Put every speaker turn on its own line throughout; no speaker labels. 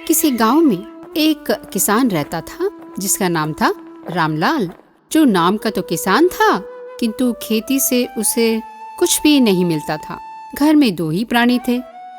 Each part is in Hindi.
किसी गांव में एक किसान रहता था जिसका नाम था रामलाल। जो नाम का तो किसान था, किंतु खेती से उसे कुछ भी नहीं मिलता था। घर में दो ही प्राणी थे,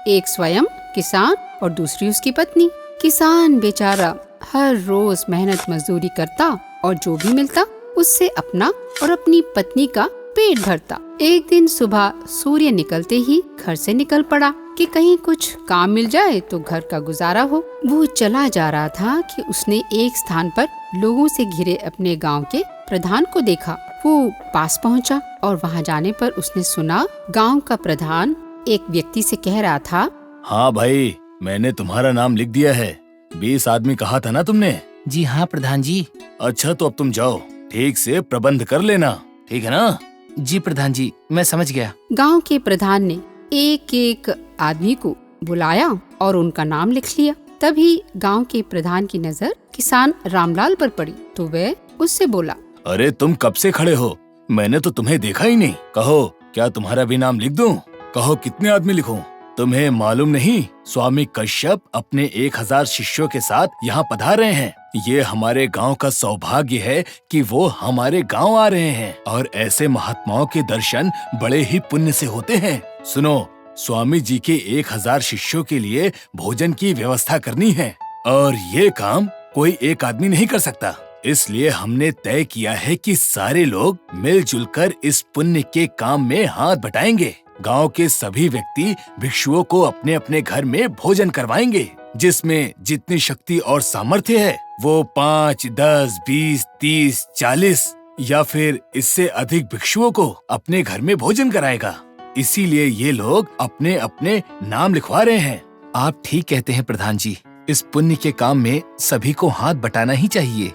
एक स्वयं किसान और दूसरी उसकी पत्नी। किसान बेचारा हर रोज मेहनत मजदूरी करता और जो भी मिलता उससे अपना और अपनी पत्नी का पेट भरता। एक दिन सुबह सूर्य निकलते ही घर से निकल पड़ा कि कहीं कुछ काम मिल जाए तो घर का गुजारा हो। वो चला जा रहा था कि उसने एक स्थान पर लोगों से घिरे अपने गांव के प्रधान को देखा। वो पास पहुंचा और वहां जाने पर उसने सुना गांव का प्रधान एक व्यक्ति से कह रहा था,
हाँ भाई, मैंने तुम्हारा नाम लिख दिया है। 20 आदमी कहा था ना तुमने?
जी हाँ प्रधान जी।
अच्छा, तो अब तुम जाओ, ठीक से प्रबंध कर लेना, ठीक है ना?
जी प्रधान जी, मैं समझ गया।
गांव के प्रधान ने एक एक आदमी को बुलाया और उनका नाम लिख लिया। तभी गांव के प्रधान की नजर किसान रामलाल पर पड़ी तो वह उससे बोला,
अरे तुम कब से खड़े हो? मैंने तो तुम्हें देखा ही नहीं। कहो, क्या तुम्हारा भी नाम लिख दूं? कहो, कितने आदमी लिखूं? तुम्हें मालूम नहीं, स्वामी कश्यप अपने 1000 शिष्यों के साथ यहाँ पधार रहे हैं। ये हमारे गांव का सौभाग्य है कि वो हमारे गांव आ रहे हैं और ऐसे महात्माओं के दर्शन बड़े ही पुण्य से होते हैं। सुनो, स्वामी जी के 1000 शिष्यों के लिए भोजन की व्यवस्था करनी है और ये काम कोई एक आदमी नहीं कर सकता। इसलिए हमने तय किया है कि सारे लोग मिलजुल कर इस पुण्य के काम में हाथ बटाएंगे। गांव के सभी व्यक्ति भिक्षुओं को अपने अपने घर में भोजन करवाएंगे। जिसमें जितनी शक्ति और सामर्थ्य है वो 5, 10, 20, 30, 40 या फिर इससे अधिक भिक्षुओं को अपने घर में भोजन कराएगा। इसीलिए ये लोग अपने अपने नाम लिखवा रहे हैं।
आप ठीक कहते हैं प्रधान जी, इस पुण्य के काम में सभी को हाथ बटाना ही चाहिए।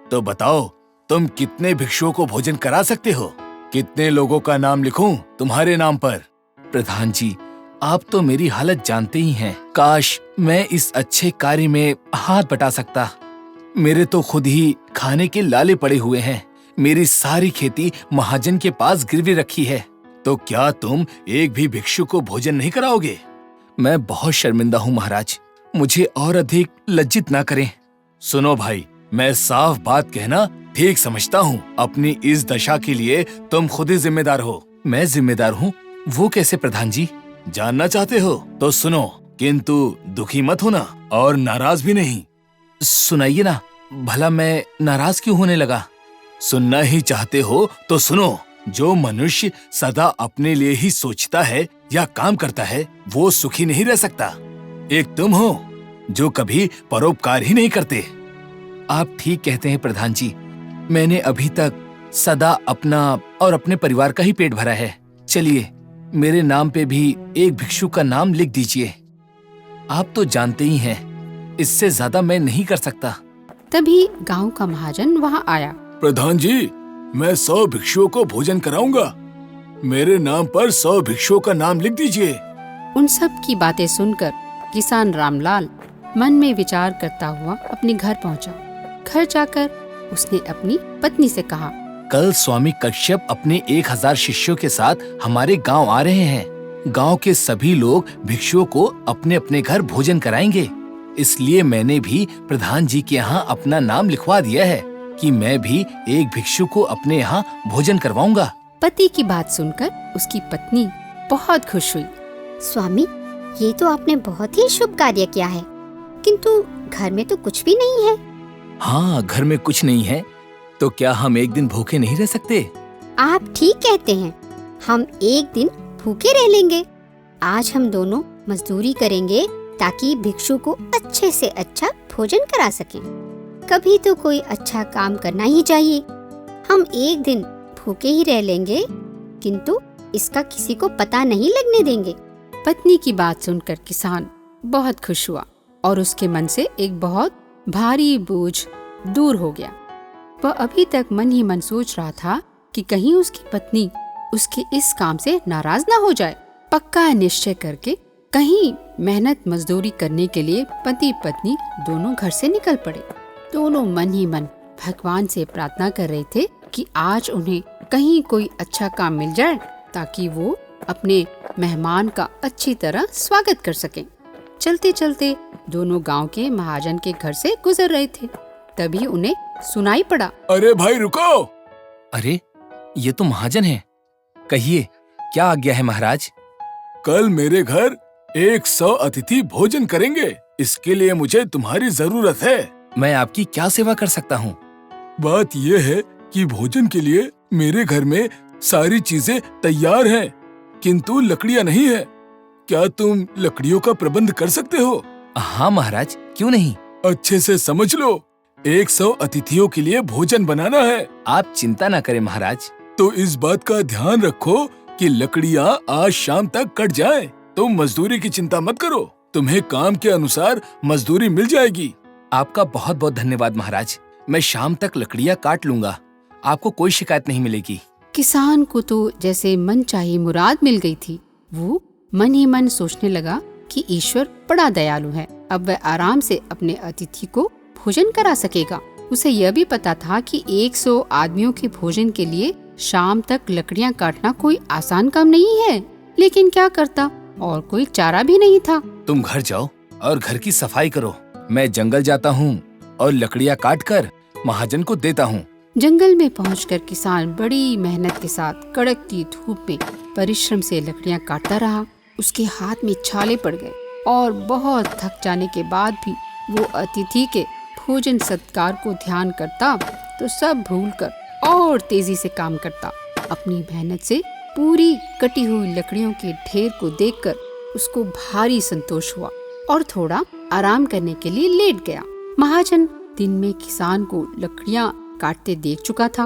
तो बताओ, तुम कितने भिक्षुओं को भोजन करा सकते हो? कितने लोगों का नाम लिखूं तुम्हारे नाम पर?
प्रधान जी, आप तो मेरी हालत जानते ही हैं। काश मैं इस अच्छे कार्य में हाथ बटा सकता। मेरे तो खुद ही खाने के लाले पड़े हुए हैं। मेरी सारी खेती महाजन के पास गिरवी रखी है।
तो क्या तुम एक भी भिक्षु को भोजन नहीं कराओगे?
मैं बहुत शर्मिंदा हूँ महाराज, मुझे और अधिक लज्जित ना करें।
सुनो भाई, मैं साफ बात कहना ठीक समझता हूँ। अपनी इस दशा के लिए तुम खुद ही जिम्मेदार हो।
मैं जिम्मेदार हूँ? वो कैसे प्रधान जी?
जानना चाहते हो तो सुनो, किंतु दुखी मत होना और नाराज भी नहीं।
सुनाइए ना, भला मैं नाराज क्यों होने लगा?
सुनना ही चाहते हो तो सुनो। जो मनुष्य सदा अपने लिए ही सोचता है या काम करता है वो सुखी नहीं रह सकता। एक तुम हो जो कभी परोपकार ही नहीं करते।
आप ठीक कहते हैं प्रधान जी, मैंने अभी तक सदा अपना और अपने परिवार का ही पेट भरा है। चलिए, मेरे नाम पे भी एक भिक्षु का नाम लिख दीजिए। आप तो जानते ही हैं, इससे ज्यादा मैं नहीं कर सकता।
तभी गांव का महाजन वहां आया।
प्रधान जी, मैं 100 भिक्षुओं को भोजन कराऊंगा। मेरे नाम पर 100 भिक्षुओं का नाम लिख दीजिए।
उन सब की बातें सुनकर किसान रामलाल मन में विचार करता हुआ अपने घर पहुंचा। घर जाकर उसने अपनी पत्नी से कहा,
कल स्वामी कश्यप अपने 1000 शिष्यों के साथ हमारे गांव आ रहे हैं। गांव के सभी लोग भिक्षुओं को अपने अपने घर भोजन कराएंगे। इसलिए मैंने भी प्रधान जी के यहाँ अपना नाम लिखवा दिया है कि मैं भी एक भिक्षु को अपने यहाँ भोजन करवाऊंगा।
पति की बात सुनकर उसकी पत्नी बहुत खुश हुई।
स्वामी, ये तो आपने बहुत ही शुभ कार्य किया है, किंतु घर में तो कुछ भी नहीं है।
हाँ, घर में कुछ नहीं है तो क्या हम एक दिन भूखे नहीं रह सकते?
आप ठीक कहते हैं, हम एक दिन भूखे रह लेंगे। आज हम दोनों मजदूरी करेंगे ताकि भिक्षु को अच्छे से अच्छा भोजन करा सकें। कभी तो कोई अच्छा काम करना ही चाहिए। हम एक दिन भूखे ही रह लेंगे, किंतु इसका किसी को पता नहीं लगने देंगे।
पत्नी की बात सुनकर किसान बहुत खुश हुआ और उसके मन से एक बहुत भारी बोझ दूर हो गया। वह अभी तक मन ही मन सोच रहा था कि कहीं उसकी पत्नी उसके इस काम से नाराज ना हो जाए। पक्का निश्चय करके कहीं मेहनत मजदूरी करने के लिए पति पत्नी दोनों घर से निकल पड़े। दोनों मन ही मन भगवान से प्रार्थना कर रहे थे कि आज उन्हें कहीं कोई अच्छा काम मिल जाए ताकि वो अपने मेहमान का अच्छी तरह स्वागत कर सकें। चलते चलते दोनों गांव के महाजन के घर से गुजर रहे थे। तभी उन्हें सुनाई पड़ा।
अरे भाई रुको।
अरे ये तो महाजन है। कहिए क्या आज्ञा है महाराज?
कल मेरे घर 100 अतिथि भोजन करेंगे। इसके लिए मुझे तुम्हारी जरूरत है।
मैं आपकी क्या सेवा कर सकता हूँ?
बात ये है कि भोजन के लिए मेरे घर में सारी चीजें तैयार हैं, किंतु लकड़ियाँ नहीं है। क्या तुम लकड़ियों का प्रबंध कर सकते हो?
हाँ महाराज, क्यों नहीं।
अच्छे से समझ लो, 100 अतिथियों के लिए भोजन बनाना है।
आप चिंता न करें महाराज।
तो इस बात का ध्यान रखो कि लकड़ियाँ आज शाम तक कट जाएं। तुम मजदूरी की चिंता मत करो, तुम्हें काम के अनुसार मजदूरी मिल जाएगी।
आपका बहुत बहुत धन्यवाद महाराज। मैं शाम तक लकड़ियाँ काट लूंगा, आपको कोई शिकायत नहीं मिलेगी।
किसान को तो जैसे मन चाही मुराद मिल गई थी। वो मन ही मन सोचने लगा कि ईश्वर बड़ा दयालु है, अब वह आराम से अपने अतिथि को भोजन करा सकेगा। उसे यह भी पता था कि 100 आदमियों के भोजन के लिए शाम तक लकड़ियां काटना कोई आसान काम नहीं है, लेकिन क्या करता, और कोई चारा भी नहीं था।
तुम घर जाओ और घर की सफाई करो। मैं जंगल जाता हूँ और लकड़ियाँ काट कर महाजन को देता हूँ।
जंगल में पहुंचकर किसान बड़ी मेहनत के साथ कड़कती धूप में परिश्रम से लकड़ियां काटता रहा। उसके हाथ में छाले पड़ गए और बहुत थक जाने के बाद भी वो अतिथि के भोजन सत्कार को ध्यान करता तो सब भूलकर और तेजी से काम करता। अपनी मेहनत से पूरी कटी हुई लकड़ियों के ढेर को देखकर उसको भारी संतोष हुआ और थोड़ा आराम करने के लिए लेट गया। महाजन दिन में किसान को लकड़ियां काटते देख चुका था।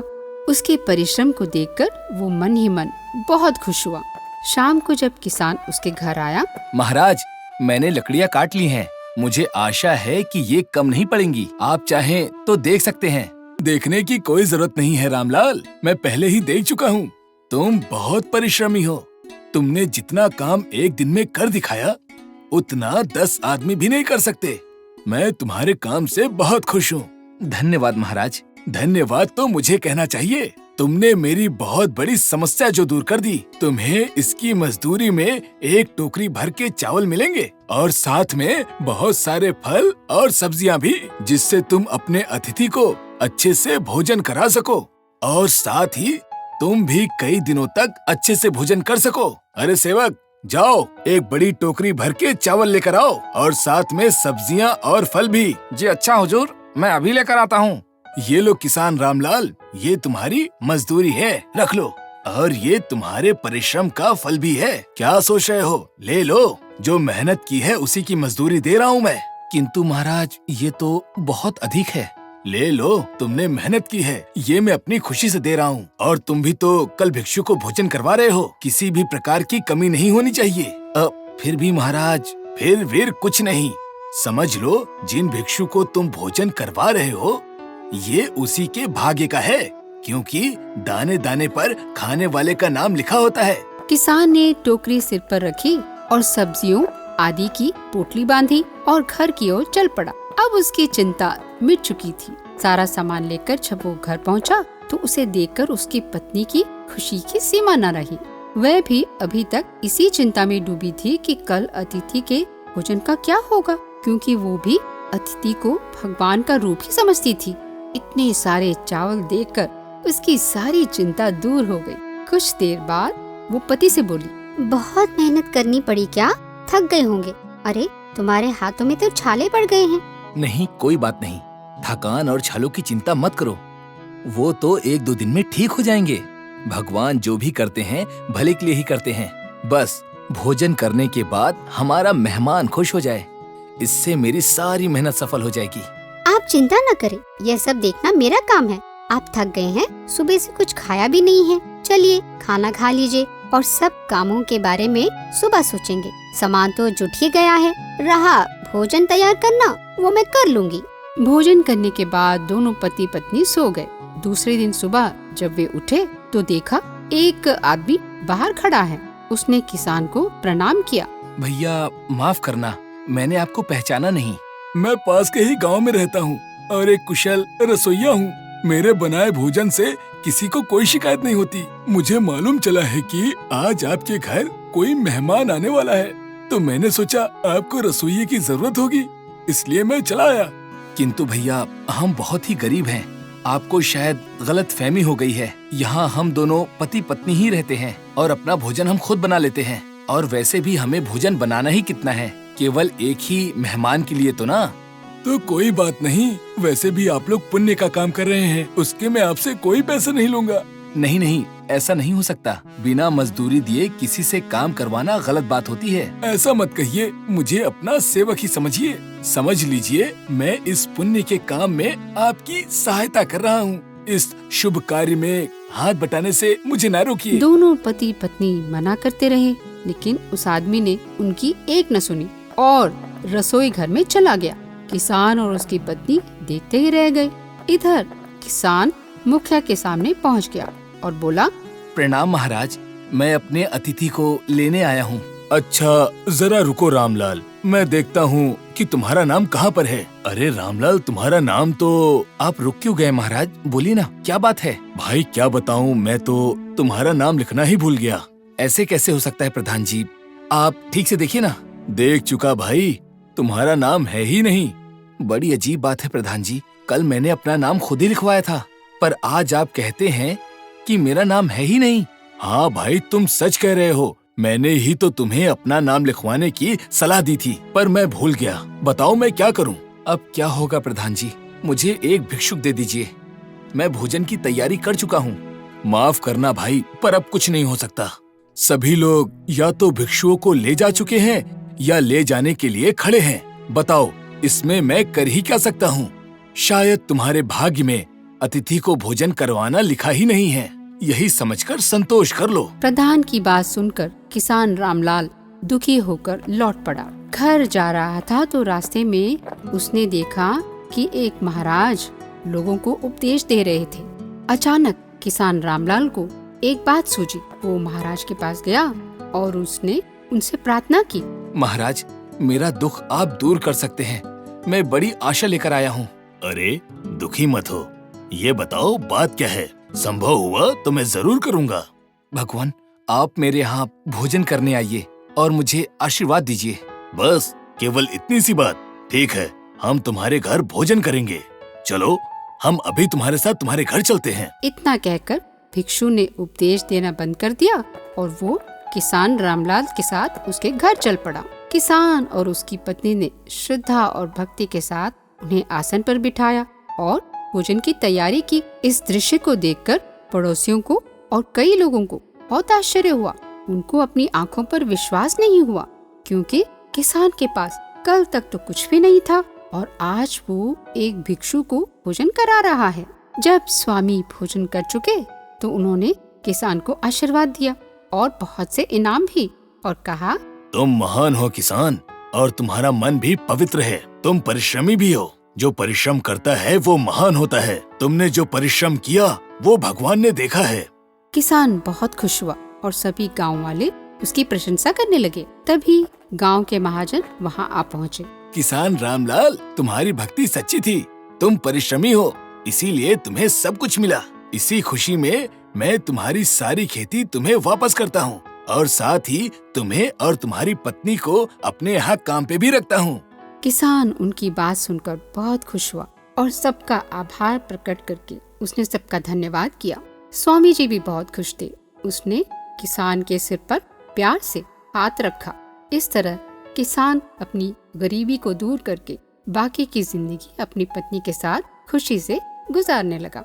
उसके परिश्रम को देखकर वो मन ही मन बहुत खुश हुआ। शाम को जब किसान उसके घर आया,
महाराज मैंने लकड़ियाँ काट ली हैं। मुझे आशा है कि ये कम नहीं पड़ेंगी। आप चाहें तो देख सकते हैं।
देखने की कोई जरूरत नहीं है रामलाल, मैं पहले ही देख चुका हूँ। तुम बहुत परिश्रमी हो। तुमने जितना काम एक दिन में कर दिखाया उतना 10 आदमी भी नहीं कर सकते। मैं तुम्हारे काम से बहुत खुश हूँ।
धन्यवाद महाराज।
धन्यवाद तो मुझे कहना चाहिए। तुमने मेरी बहुत बड़ी समस्या जो दूर कर दी। तुम्हें इसकी मजदूरी में 1 टोकरी भर के चावल मिलेंगे और साथ में बहुत सारे फल और सब्जियां भी, जिससे तुम अपने अतिथि को अच्छे से भोजन करा सको और साथ ही तुम भी कई दिनों तक अच्छे से भोजन कर सको। अरे सेवक, जाओ 1 बड़ी टोकरी भर के चावल लेकर आओ और साथ में सब्जियां और फल भी।
जी अच्छा हुजूर, मैं अभी लेकर आता हूँ।
ये लो किसान रामलाल, ये तुम्हारी मजदूरी है, रख लो। और ये तुम्हारे परिश्रम का फल भी है। क्या सोच रहे हो? ले लो, जो मेहनत की है उसी की मजदूरी दे रहा हूँ मैं।
किंतु महाराज ये तो बहुत अधिक है।
ले लो, तुमने मेहनत की है, ये मैं अपनी खुशी से दे रहा हूँ। और तुम भी तो कल भिक्षु को भोजन करवा रहे हो, किसी भी प्रकार की कमी नहीं होनी चाहिए।
फिर भी महाराज।
फिर कुछ नहीं, समझ लो जिन भिक्षु को तुम भोजन करवा रहे हो ये उसी के भाग्य का है, क्योंकि दाने दाने पर खाने वाले का नाम लिखा होता है।
किसान ने टोकरी सिर पर रखी और सब्जियों आदि की पोटली बांधी और घर की ओर चल पड़ा। अब उसकी चिंता मिट चुकी थी। सारा सामान लेकर जब वो घर पहुंचा तो उसे देखकर उसकी पत्नी की खुशी की सीमा न रही। वह भी अभी तक इसी चिंता में डूबी थी कि कल अतिथि के भोजन का क्या होगा, क्योंकि वो भी अतिथि को भगवान का रूप ही समझती थी। इतने सारे चावल देखकर उसकी सारी चिंता दूर हो गई। कुछ देर बाद वो पति से बोली,
बहुत मेहनत करनी पड़ी क्या? थक गए होंगे। अरे तुम्हारे हाथों में तो छाले पड़ गए हैं।
नहीं, कोई बात नहीं। थकान और छालों की चिंता मत करो, वो तो 1-2 दिन में ठीक हो जाएंगे। भगवान जो भी करते हैं भले के लिए ही करते हैं। बस भोजन करने के बाद हमारा मेहमान खुश हो जाए, इससे मेरी सारी मेहनत सफल हो जाएगी।
आप चिंता न करें, यह सब देखना मेरा काम है। आप थक गए हैं, सुबह से कुछ खाया भी नहीं है। चलिए खाना खा लीजिए और सब कामों के बारे में सुबह सोचेंगे। सामान तो जुट ही गया है, रहा भोजन तैयार करना वो मैं कर लूंगी।
भोजन करने के बाद दोनों पति पत्नी सो गए। दूसरे दिन सुबह जब वे उठे तो देखा एक आदमी बाहर खड़ा है। उसने किसान को प्रणाम किया।
भैया माफ करना, मैंने आपको पहचाना नहीं।
मैं पास के ही गांव में रहता हूँ और एक कुशल रसोइया हूँ। मेरे बनाए भोजन से किसी को कोई शिकायत नहीं होती। मुझे मालूम चला है कि आज आपके घर कोई मेहमान आने वाला है, तो मैंने सोचा आपको रसोइये की जरूरत होगी, इसलिए मैं चला आया।
किंतु भैया, हम बहुत ही गरीब हैं। आपको शायद गलत फहमी हो गई है। यहाँ हम दोनों पति पत्नी ही रहते हैं और अपना भोजन हम खुद बना लेते हैं। और वैसे भी हमें भोजन बनाना ही कितना है, केवल एक ही मेहमान के लिए तो ना।
तो कोई बात नहीं, वैसे भी आप लोग पुण्य का काम कर रहे हैं, उसके मैं आपसे कोई पैसा नहीं लूंगा।
नहीं नहीं, ऐसा नहीं हो सकता। बिना मजदूरी दिए किसी से काम करवाना गलत बात होती है।
ऐसा मत कहिए, मुझे अपना सेवक ही समझिए। समझ लीजिए, मैं इस पुण्य के काम में आपकी सहायता कर रहा हूँ। इस शुभ कार्य में हाथ बटाने से मुझे ना रोकिए।
दोनों पति पत्नी मना करते रहे, लेकिन उस आदमी ने उनकी एक न सुनी और रसोई घर में चला गया। किसान और उसकी पत्नी देखते ही रह गए। इधर किसान मुखिया के सामने पहुंच गया और बोला,
प्रणाम महाराज, मैं अपने अतिथि को लेने आया हूँ।
अच्छा, जरा रुको रामलाल, मैं देखता हूँ कि तुम्हारा नाम कहाँ पर है। अरे रामलाल, तुम्हारा नाम तो।
आप रुक क्यों गए महाराज? बोलिए ना, क्या बात है?
भाई क्या बताऊँ, मैं तो तुम्हारा नाम लिखना ही भूल गया।
ऐसे कैसे हो सकता है प्रधान जी? आप ठीक से देखिए ना।
देख चुका भाई, तुम्हारा नाम है ही नहीं।
बड़ी अजीब बात है प्रधान जी, कल मैंने अपना नाम खुद ही लिखवाया था, पर आज आप कहते हैं कि मेरा नाम है ही नहीं।
हाँ भाई, तुम सच कह रहे हो। मैंने ही तो तुम्हें अपना नाम लिखवाने की सलाह दी थी, पर मैं भूल गया। बताओ मैं क्या करूं?
अब क्या होगा प्रधान जी, मुझे एक भिक्षुक दे दीजिए। मैं भोजन की तैयारी कर चुका हूँ।
माफ करना भाई, पर अब कुछ नहीं हो सकता। सभी लोग या तो भिक्षुओं को ले जा चुके हैं या ले जाने के लिए खड़े हैं। बताओ, इसमें मैं कर ही क्या सकता हूँ? शायद तुम्हारे भाग्य में अतिथि को भोजन करवाना लिखा ही नहीं है, यही समझकर संतोष कर लो।
प्रधान की बात सुनकर किसान रामलाल दुखी होकर लौट पड़ा। घर जा रहा था तो रास्ते में उसने देखा कि एक महाराज लोगों को उपदेश दे रहे थे। अचानक किसान रामलाल को एक बात सूझी। वो महाराज के पास गया और उसने उनसे प्रार्थना की।
महाराज, मेरा दुख आप दूर कर सकते हैं। मैं बड़ी आशा लेकर आया हूँ।
अरे दुखी मत हो, ये बताओ बात क्या है? संभव हुआ तो मैं जरूर करूँगा।
भगवान, आप मेरे यहाँ भोजन करने आइए और मुझे आशीर्वाद दीजिए।
बस केवल इतनी सी बात? ठीक है, हम तुम्हारे घर भोजन करेंगे। चलो, हम अभी तुम्हारे साथ तुम्हारे घर चलते हैं।
इतना कहकर भिक्षु ने उपदेश देना बंद कर दिया और वो किसान रामलाल के साथ उसके घर चल पड़ा। किसान और उसकी पत्नी ने श्रद्धा और भक्ति के साथ उन्हें आसन पर बिठाया और भोजन की तैयारी की। इस दृश्य को देखकर पड़ोसियों को और कई लोगों को बहुत आश्चर्य हुआ। उनको अपनी आंखों पर विश्वास नहीं हुआ, क्योंकि किसान के पास कल तक तो कुछ भी नहीं था और आज वो एक भिक्षु को भोजन करा रहा है। जब स्वामी भोजन कर चुके तो उन्होंने किसान को आशीर्वाद दिया और बहुत से इनाम भी, और कहा,
तुम महान हो किसान, और तुम्हारा मन भी पवित्र है। तुम परिश्रमी भी हो। जो परिश्रम करता है वो महान होता है। तुमने जो परिश्रम किया वो भगवान ने देखा है।
किसान बहुत खुश हुआ और सभी गांव वाले उसकी प्रशंसा करने लगे। तभी गांव के महाजन वहां आ पहुँचे।
किसान रामलाल, तुम्हारी भक्ति सच्ची थी। तुम परिश्रमी हो, इसीलिए तुम्हें सब कुछ मिला। इसी खुशी में मैं तुम्हारी सारी खेती तुम्हें वापस करता हूँ और साथ ही तुम्हें और तुम्हारी पत्नी को अपने यहाँ काम पे भी रखता हूँ।
किसान उनकी बात सुनकर बहुत खुश हुआ और सबका आभार प्रकट करके उसने सबका धन्यवाद किया। स्वामी जी भी बहुत खुश थे। उसने किसान के सिर पर प्यार से हाथ रखा। इस तरह किसान अपनी गरीबी को दूर करके बाकी की जिंदगी अपनी पत्नी के साथ खुशी से गुजारने लगा।